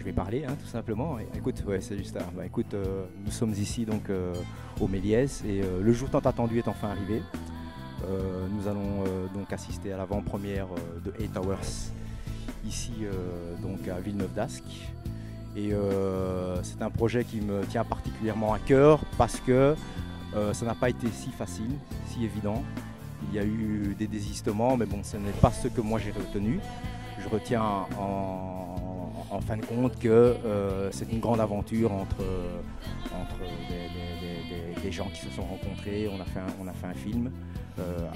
vais parler, hein, tout simplement. Et, écoute, ouais, salut Star. Bah, écoute, nous sommes ici donc au Méliès et le jour tant attendu est enfin arrivé. Nous allons donc assister à l'avant-première de 8 Hours ici donc à Villeneuve d'Ascq. Et c'est un projet qui me tient particulièrement à cœur parce que ça n'a pas été si facile, si évident. Il y a eu des désistements, mais bon, ce n'est pas ce que moi j'ai retenu. Je retiens en fin de compte que c'est une grande aventure entre des gens qui se sont rencontrés. On a fait un film.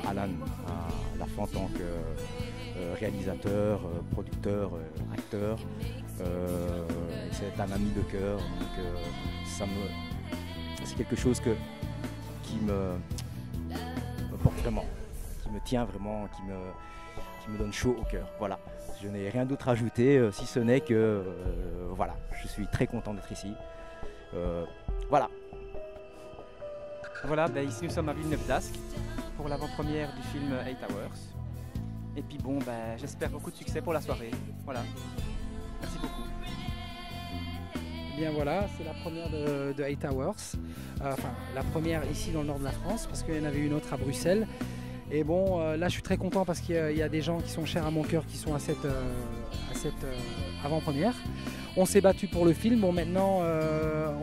Alan à la fois en tant que réalisateur, producteur, acteur. C'est un ami de cœur. Donc c'est quelque chose qui me porte vraiment, qui me tient vraiment, qui me donne chaud au cœur. Voilà. Je n'ai rien d'autre à ajouter, si ce n'est que voilà, je suis très content d'être ici. Voilà. Voilà, ben ici nous sommes à Villeneuve d'Ascq pour l'avant-première du film 8 Hours. Et puis bon, ben, j'espère beaucoup de succès pour la soirée. Voilà. Merci beaucoup. Eh bien voilà, c'est la première de 8 Hours. Enfin, la première ici dans le nord de la France, parce qu'il y en avait une autre à Bruxelles. Et bon, là je suis très content parce qu'il y a des gens qui sont chers à mon cœur qui sont à cette avant-première. On s'est battu pour le film, bon maintenant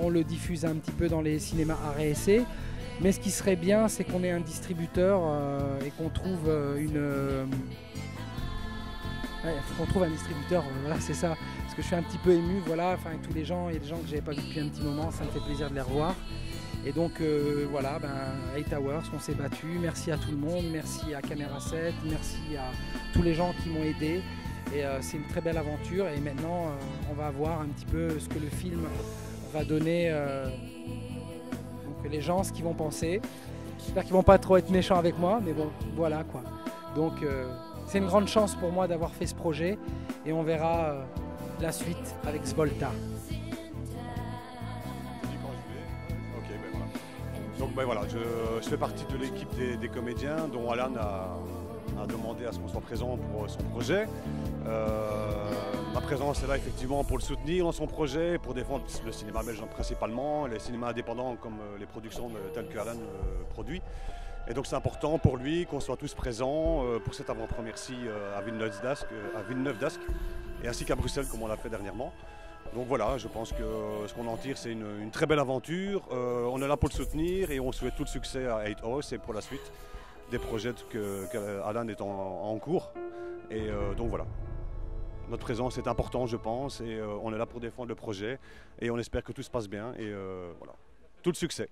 on le diffuse un petit peu dans les cinémas arrêt essai. Mais ce qui serait bien, c'est qu'on ait un distributeur et qu'on trouve un distributeur, voilà c'est ça. Parce que je suis un petit peu ému, voilà, enfin avec tous les gens, il y a des gens que j'avais pas vus depuis un petit moment, ça me fait plaisir de les revoir. Et donc voilà, 8 Hours, on s'est battu. Merci à tout le monde, merci à Caméra 7, merci à tous les gens qui m'ont aidé. Et c'est une très belle aventure. Et maintenant, on va voir un petit peu ce que le film va donner. Donc les gens, ce qu'ils vont penser. J'espère qu'ils vont pas trop être méchants avec moi, mais bon, voilà quoi. Donc c'est une grande chance pour moi d'avoir fait ce projet. Et on verra la suite avec Svolta. Donc ben voilà, je fais partie de l'équipe des comédiens dont Alan a demandé à ce qu'on soit présent pour son projet. Ma présence est là effectivement pour le soutenir dans son projet, pour défendre le cinéma belge principalement, les cinémas indépendants comme les productions telles que Alan produit. Et donc c'est important pour lui qu'on soit tous présents pour cette avant-première-ci à Villeneuve d'Ascq et ainsi qu'à Bruxelles comme on l'a fait dernièrement. Donc voilà, je pense que ce qu'on en tire, c'est une très belle aventure. On est là pour le soutenir et on souhaite tout le succès à 8 Hours et pour la suite des projets qu'Alan est en cours. Et donc voilà, notre présence est importante, je pense, et on est là pour défendre le projet et on espère que tout se passe bien et voilà, tout le succès.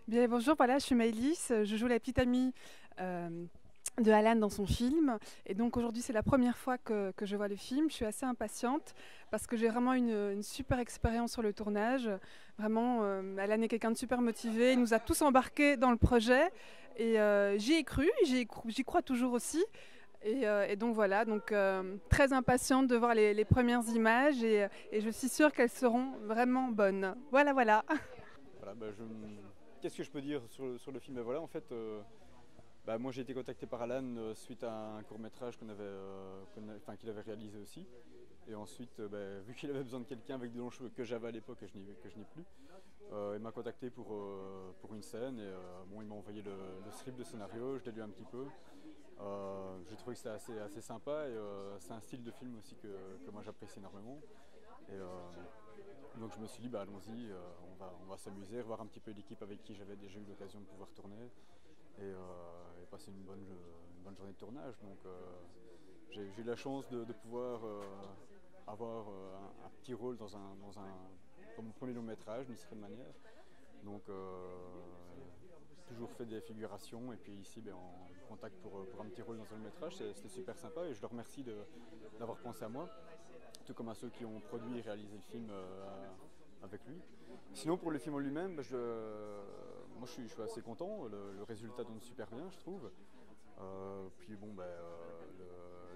Bien, bonjour, voilà, je suis Maëlys, je joue la petite amie de Alan dans son film. Et donc aujourd'hui, c'est la première fois que je vois le film. Je suis assez impatiente parce que j'ai vraiment une super expérience sur le tournage. Vraiment, Alan est quelqu'un de super motivé. Il nous a tous embarqués dans le projet. Et j'y ai cru, j'y crois toujours aussi. Et donc voilà, donc, très impatiente de voir les premières images. Et je suis sûre qu'elles seront vraiment bonnes. Voilà, voilà. Voilà, qu'est-ce que je peux dire sur le film? Voilà, en fait, moi j'ai été contacté par Alan suite à un court-métrage qu'il avait réalisé aussi. Et ensuite, vu qu'il avait besoin de quelqu'un avec des longs cheveux que j'avais à l'époque et que je n'ai plus, il m'a contacté pour une scène et il m'a envoyé le script de scénario, je l'ai lu un petit peu. J'ai trouvé que c'était assez sympa et c'est un style de film aussi que moi j'apprécie énormément. Et donc je me suis dit allons-y, on va s'amuser, voir un petit peu l'équipe avec qui j'avais déjà eu l'occasion de pouvoir tourner et passer une bonne journée de tournage. Donc j'ai eu la chance de pouvoir avoir un petit rôle dans mon premier long métrage d'une certaine manière. Donc toujours fait des figurations et puis ici on contacte pour un petit rôle dans un long métrage, c'était super sympa et je leur remercie d'avoir pensé à moi, tout comme à ceux qui ont produit et réalisé le film avec lui. Sinon pour le film en lui-même, moi je suis assez content, le résultat donne super bien je trouve. Puis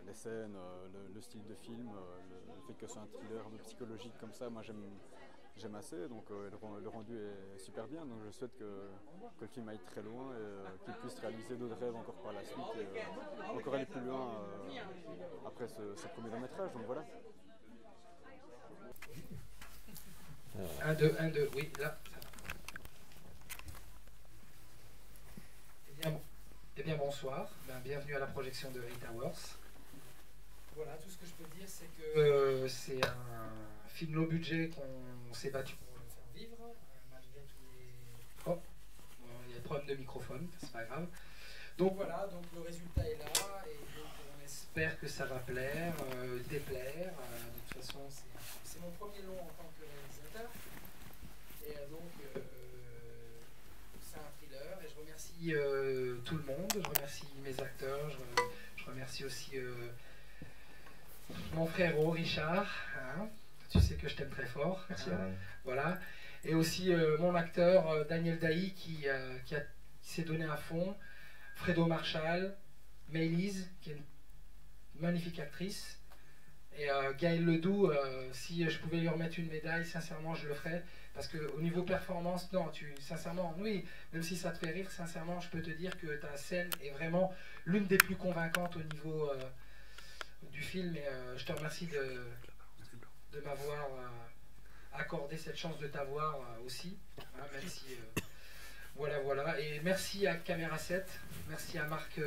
les scènes, le style de film, le fait que ce soit un thriller un peu psychologique comme ça, moi j'aime assez, donc le rendu est super bien, donc je souhaite que le film aille très loin et qu'il puisse réaliser d'autres rêves encore par la suite et encore aller plus loin après ce premier long métrage, donc voilà. 1, 2, 1, 2, oui, là. Eh bien bonsoir, bienvenue à la projection de 8 Hours. Voilà, tout ce que je peux dire, c'est que c'est un film low budget qu'on s'est battu pour le faire vivre, malgré tous les... Oh, il y a des problèmes de microphone, c'est pas grave. Donc voilà, donc le résultat est là, et donc on espère que ça va plaire, déplaire. De toute façon, c'est mon premier long en tant que réalisateur. Et donc, c'est un thriller, et je remercie tout le monde, je remercie mes acteurs, je remercie aussi mon frérot Richard, hein. Tu sais que je t'aime très fort. Merci, hein. Alain. Voilà. Et aussi mon acteur Daniel Dailly qui s'est donné à fond, Fredo Marshall, Maëlys qui est une magnifique actrice, et Gaël Ledoux, si je pouvais lui remettre une médaille, sincèrement je le ferais, parce qu'au niveau performance, non, sincèrement, oui, même si ça te fait rire, sincèrement je peux te dire que ta scène est vraiment l'une des plus convaincantes au niveau du film, et je te remercie de m'avoir accordé cette chance de t'avoir aussi, hein, même si... Voilà, et merci à Caméra 7, merci à Marc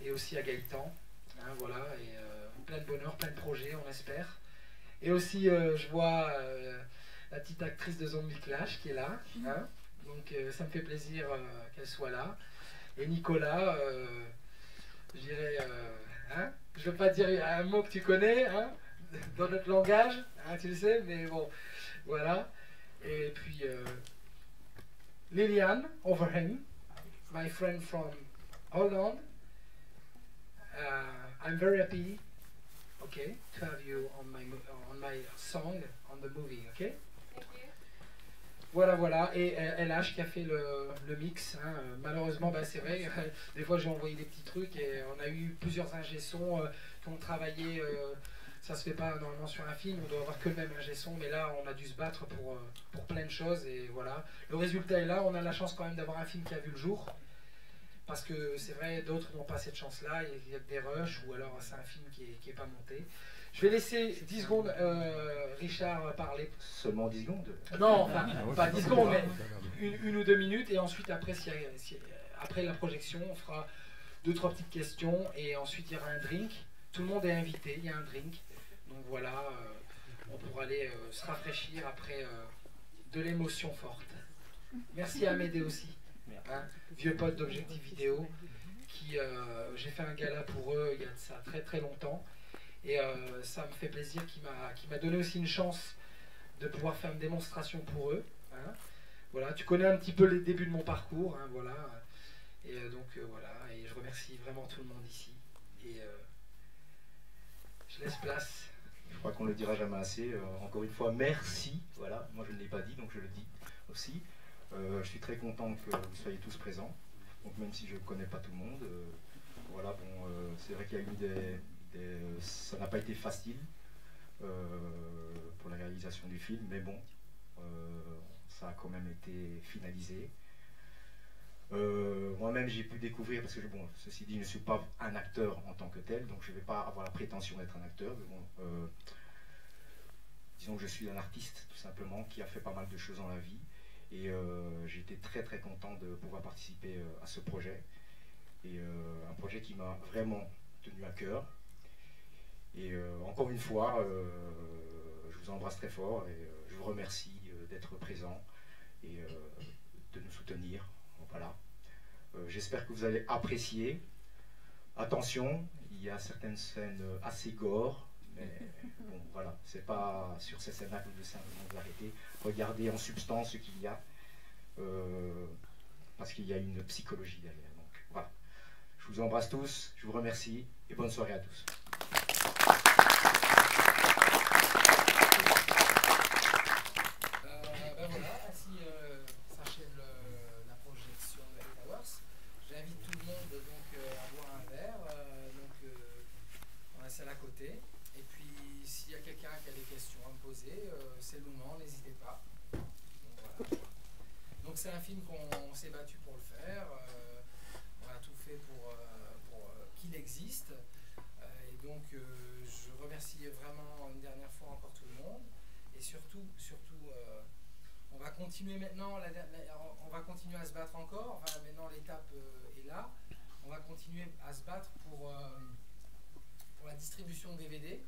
et aussi à Gaëtan, hein, voilà, et plein de bonheur, plein de projets, on espère. Et aussi, je vois la petite actrice de Zombie Clash qui est là, hein, donc ça me fait plaisir qu'elle soit là. Et Nicolas, je dirais, hein, je ne veux pas dire un mot que tu connais, hein, dans notre langage, hein, tu le sais, mais bon, voilà. Et puis... Liliane Overheim, my friend from Holland. I'm very happy, okay, to have you on my song, on the movie, okay? Voilà, et LH qui a fait le mix, hein. Malheureusement, c'est vrai, des fois j'ai envoyé des petits trucs et on a eu plusieurs ingé-sons qui ont travaillé, ça se fait pas normalement sur un film, on doit avoir que le même ingé-son, mais là on a dû se battre pour plein de choses, et voilà. Le résultat est là, on a la chance quand même d'avoir un film qui a vu le jour, parce que c'est vrai, d'autres n'ont pas cette chance-là, il y a que des rushs, ou alors c'est un film qui est pas monté. Je vais laisser 10 secondes Richard parler. Seulement 10 secondes? Non, enfin, pas 10 secondes, mais une ou 2 minutes, et ensuite après, après la projection, on fera 2-3 petites questions, et ensuite il y aura un drink. Tout le monde est invité, il y a un drink. Donc voilà, on pourra aller se rafraîchir après de l'émotion forte. Merci à Amédée aussi, hein, vieux pote d'Objectif Vidéo, qui j'ai fait un gala pour eux il y a de ça très très longtemps. Et ça me fait plaisir qu'il m'a donné aussi une chance de pouvoir faire une démonstration pour eux. Hein. Voilà, tu connais un petit peu les débuts de mon parcours, hein, voilà. Et donc voilà, et je remercie vraiment tout le monde ici. Et je laisse place. Je crois qu'on ne le dira jamais assez. Encore une fois, merci. Voilà, moi je ne l'ai pas dit, donc je le dis aussi. Je suis très content que vous soyez tous présents. Donc même si je ne connais pas tout le monde, voilà, bon, c'est vrai qu'il y a eu ça n'a pas été facile pour la réalisation du film, mais bon, ça a quand même été finalisé. Moi-même j'ai pu découvrir, parce que bon, ceci dit, je ne suis pas un acteur en tant que tel, donc je ne vais pas avoir la prétention d'être un acteur, mais bon, disons que je suis un artiste tout simplement qui a fait pas mal de choses dans la vie, et j'ai été très très content de pouvoir participer à ce projet, et un projet qui m'a vraiment tenu à cœur. Et encore une fois, je vous embrasse très fort, et je vous remercie d'être présent et de nous soutenir. Voilà. J'espère que vous allez apprécier. Attention, il y a certaines scènes assez gore, mais bon, voilà, c'est pas sur ces scènes-là que vous arrêtez. Regardez en substance ce qu'il y a, parce qu'il y a une psychologie derrière. Donc voilà. Je vous embrasse tous, je vous remercie et bonne soirée à tous. Voilà, ainsi s'achève la projection de 8 Hours. J'invite tout le monde donc, à boire un verre, dans la salle à côté. Et puis s'il y a quelqu'un qui a des questions à me poser, c'est le moment, n'hésitez pas. Donc voilà. Donc c'est un film qu'on s'est battu pour le faire. On a tout fait pour qu'il existe. Et donc je remercie vraiment une dernière fois encore tout le monde. et surtout, on va continuer maintenant, on va continuer à se battre encore. Enfin, maintenant l'étape est là. On va continuer à se battre pour la distribution DVD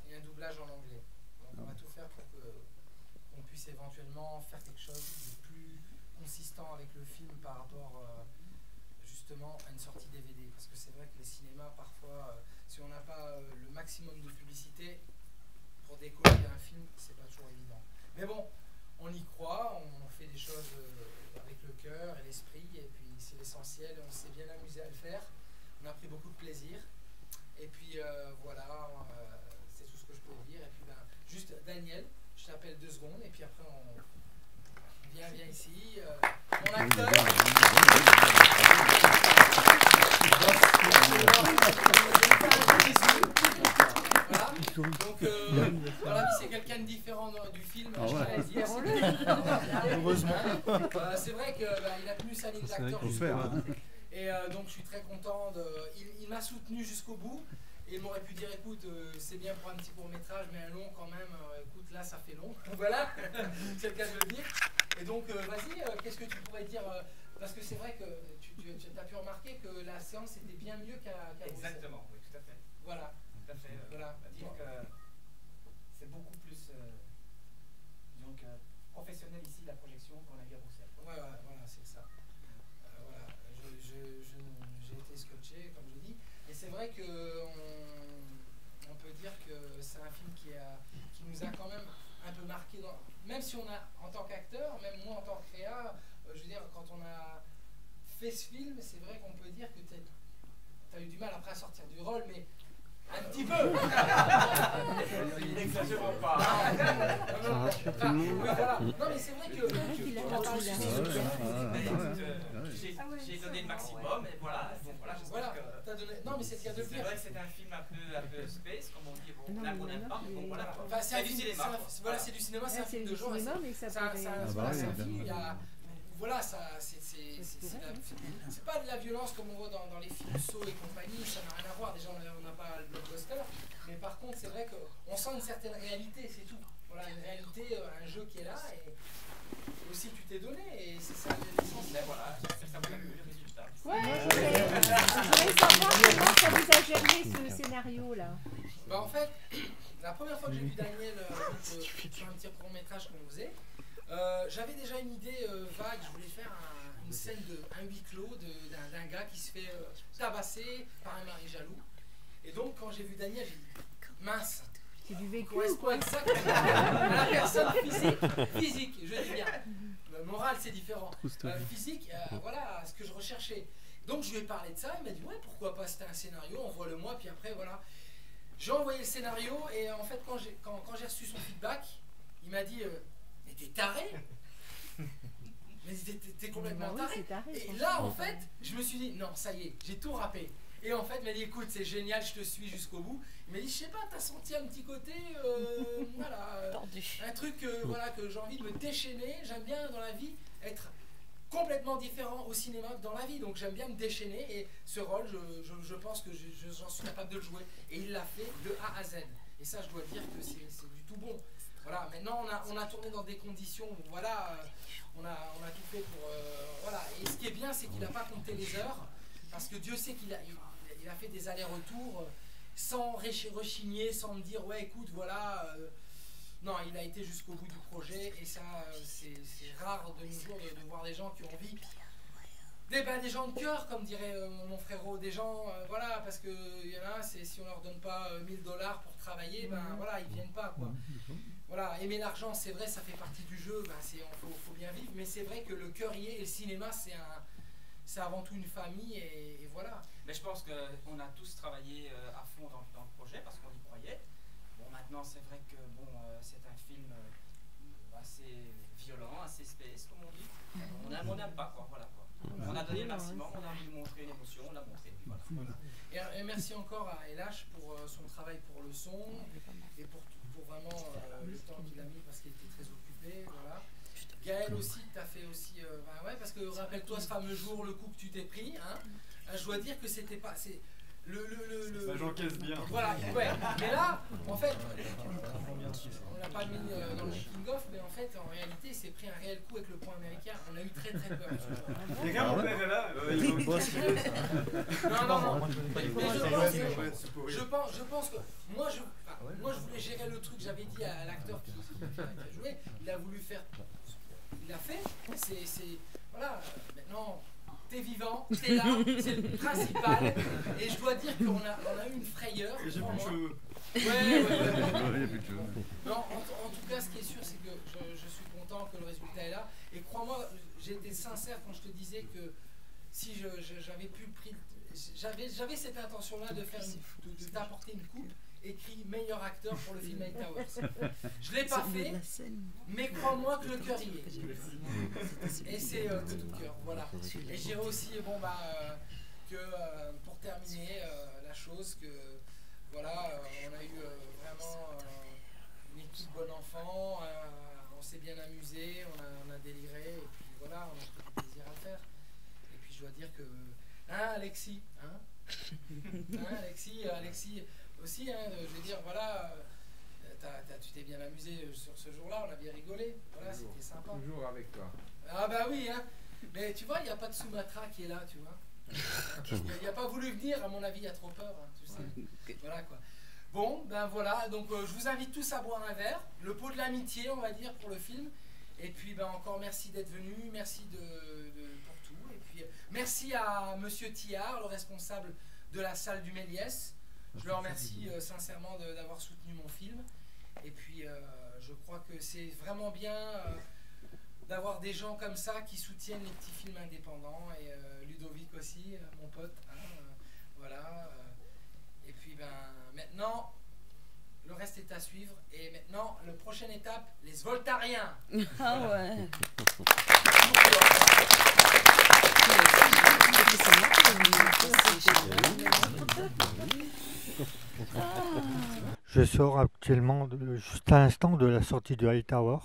et un doublage en anglais. Donc on va tout faire pour qu'on puisse éventuellement faire quelque chose de plus consistant avec le film par rapport justement à une sortie DVD. Parce que c'est vrai que les cinémas, parfois, si on n'a pas le maximum de publicité pour décoller un film, c'est pas toujours évident. Mais bon, on y croit, on fait des choses avec le cœur et l'esprit, et puis c'est l'essentiel, on s'est bien amusé à le faire, on a pris beaucoup de plaisir, et puis voilà, c'est tout ce que je peux dire, et puis juste Daniel, je t'appelle 2 secondes, et puis après on viens ici, mon acteur. Voilà. Donc voilà, c'est quelqu'un de différent du film. Heureusement. C'est vrai qu'il a tenu sa ligne d'acteur jusqu'au bout. Et donc je suis très content. Il m'a soutenu jusqu'au bout. Et il m'aurait pu dire, écoute, c'est bien pour un petit court-métrage, mais un long quand même, écoute, là ça fait long. Voilà, c'est le cas de le dire. Et donc, vas-y, qu'est-ce que tu pourrais dire parce que c'est vrai que tu as pu remarquer que la séance était bien mieux qu'à Exactement, oui, tout à fait. Voilà. Tout à fait. Voilà. Dire que c'est beaucoup plus donc, professionnel ici, la projection, qu'on a vu à Bruxelles. Ouais, voilà, c'est ça. Voilà. J'ai été scotché, comme je dis. Et c'est vrai qu'on peut dire que c'est un film qui nous a quand même un peu marqué, même si on a, en tant qu'acteur, même moi en tant que créa, je veux dire, quand on a fait ce film, c'est vrai qu'on peut dire que tu as eu du mal après à sortir du rôle, mais un petit peu. N'exagérons pas. Non, mais c'est vrai que j'ai donné le maximum et voilà. Donc voilà, non, mais c'est le cas de le dire. dire. C'est vrai que c'est un film un peu space, comme on dit. Bon, on n'aime pas, mais bon voilà. Enfin, c'est du cinéma. Voilà, c'est du cinéma, c'est un film de genre. C'est un film. Voilà, c'est pas de la violence comme on voit dans les films Saw et compagnie, ça n'a rien à voir, déjà on n'a pas le blockbuster, mais par contre c'est vrai qu'on sent une certaine réalité, c'est tout. Voilà, une réalité, un jeu qui est là, et aussi tu t'es donné, et c'est ça l'essentiel. Voilà, j'espère que ça vous a plu le résultat. Ouais, je voulais savoir comment ça vous a germé ce scénario-là. Bah en fait, la première fois que j'ai vu Daniel sur un petit court-métrage qu'on faisait, j'avais déjà une idée vague, je voulais faire une scène un huis clos d'un gars qui se fait tabasser par un mari jaloux. Et donc quand j'ai vu Daniel, j'ai dit mince, c'est du vécu correspond exactement à la personne physique, je dis bien. Moral c'est différent. Physique, voilà ce que je recherchais. Donc je lui ai parlé de ça, il m'a dit ouais pourquoi pas, c'était un scénario, envoie-le-moi, puis après voilà. J'ai envoyé le scénario et en fait quand j'ai reçu son feedback, il m'a dit mais t'es taré. Mais t'es complètement taré. Et là, en fait, je me suis dit, non, ça y est, j'ai tout râpé. Et en fait, il m'a dit, écoute, c'est génial, je te suis jusqu'au bout. Il m'a dit, je sais pas, t'as senti un petit côté, voilà, un truc voilà, que j'ai envie de me déchaîner. J'aime bien dans la vie être complètement différent au cinéma que dans la vie. Donc j'aime bien me déchaîner. Et ce rôle, je pense que j'en suis capable de le jouer. Et il l'a fait de A à Z. Et ça, je dois dire que c'est du tout bon. Voilà, maintenant on a tourné dans des conditions où voilà, on a tout fait pour voilà. Et ce qui est bien, c'est qu'il n'a pas compté les heures, parce que Dieu sait qu'il a fait des allers-retours sans rechigner, sans me dire ouais écoute voilà. Non, il a été jusqu'au bout du projet, et ça c'est rare de nos jours de voir des gens qui ont envie. Des gens de cœur, comme dirait mon frérot, des gens, voilà, parce que y en a, si on leur donne pas $1000 pour travailler, ben voilà, ils viennent pas quoi. Voilà, aimer l'argent, c'est vrai, ça fait partie du jeu, ben, faut bien vivre, mais c'est vrai que le cœur y est, et le cinéma, c'est avant tout une famille, et voilà. Mais je pense qu'on a tous travaillé à fond dans le projet, parce qu'on y croyait. Bon, maintenant, c'est vrai que bon, c'est un film assez violent, assez space, comme on dit. On n'aime pas, quoi, voilà quoi. On a donné le maximum, on a envie de montrer une émotion, on l'a montré, puis voilà. Et merci encore à LH pour son travail pour le son, et pour vraiment le temps qu'il a mis, parce qu'il était très occupé, voilà. Gaël aussi, tu as fait aussi, ouais, parce que rappelle-toi ce fameux jour, le coup que tu t'es pris, hein. Je dois dire que c'était pas, J'encaisse bien. Voilà, ouais. Mais là, en fait, on l'a pas mis dans le making of, mais en fait, en réalité, il s'est pris un réel coup avec le pont américain. On a eu très très peur. Quelqu'un, mon père est là. Non. Mais je pense que moi, je voulais gérer le truc. J'avais dit à l'acteur qui a joué, il a voulu faire. Il l'a fait. Voilà. Maintenant. T'es vivant, t'es là, c'est le principal. Et je dois dire qu'on a eu une frayeur. Et j'ai plus de cheveux. Ouais. Non, en tout cas, ce qui est sûr, c'est que je suis content que le résultat est là. Et crois-moi, j'ai été sincère quand je te disais que si j'avais pu j'avais cette intention-là de t'apporter une coupe écrit meilleur acteur pour le film Eight Hours. Je ne l'ai pas fait, mais crois-moi que le cœur y est. Et c'est de tout cœur, voilà. Et je dirais aussi, que pour terminer la chose, que voilà, on a eu vraiment une équipe bon enfant, on s'est bien amusé, on a déliré, et puis voilà, on a pris du plaisir à le faire. Et puis je dois dire que, Alexis, Alexis aussi, je veux dire, voilà, tu t'es bien amusé sur ce jour-là, on a bien rigolé, voilà, c'était sympa. Toujours avec toi. Ah bah oui, mais tu vois, il n'y a pas de Sumatra qui est là, tu vois. Il n'a pas voulu venir, à mon avis, il a trop peur, tu sais. Voilà quoi. Bon, ben voilà, donc je vous invite tous à boire un verre, le pot de l'amitié, on va dire, pour le film. Et puis encore merci d'être venu, merci pour tout. Et puis merci à Monsieur Thillard, le responsable de la salle du Méliès. Je le remercie sincèrement d'avoir soutenu mon film. Et puis je crois que c'est vraiment bien d'avoir des gens comme ça qui soutiennent les petits films indépendants. Et Ludovic aussi, mon pote. Voilà. Et puis maintenant, le reste est à suivre. Et maintenant, la prochaine étape, les Voltariens. Ah ouais. Je sors actuellement, juste à l'instant, de la sortie de Hightower,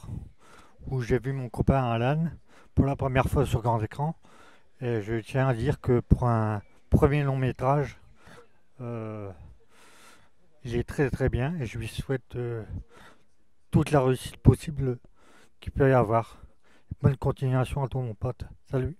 où j'ai vu mon copain Alan pour la première fois sur grand écran. Et je tiens à dire que pour un premier long métrage, il est très très bien et je lui souhaite toute la réussite possible qu'il peut y avoir. Bonne continuation à toi mon pote. Salut.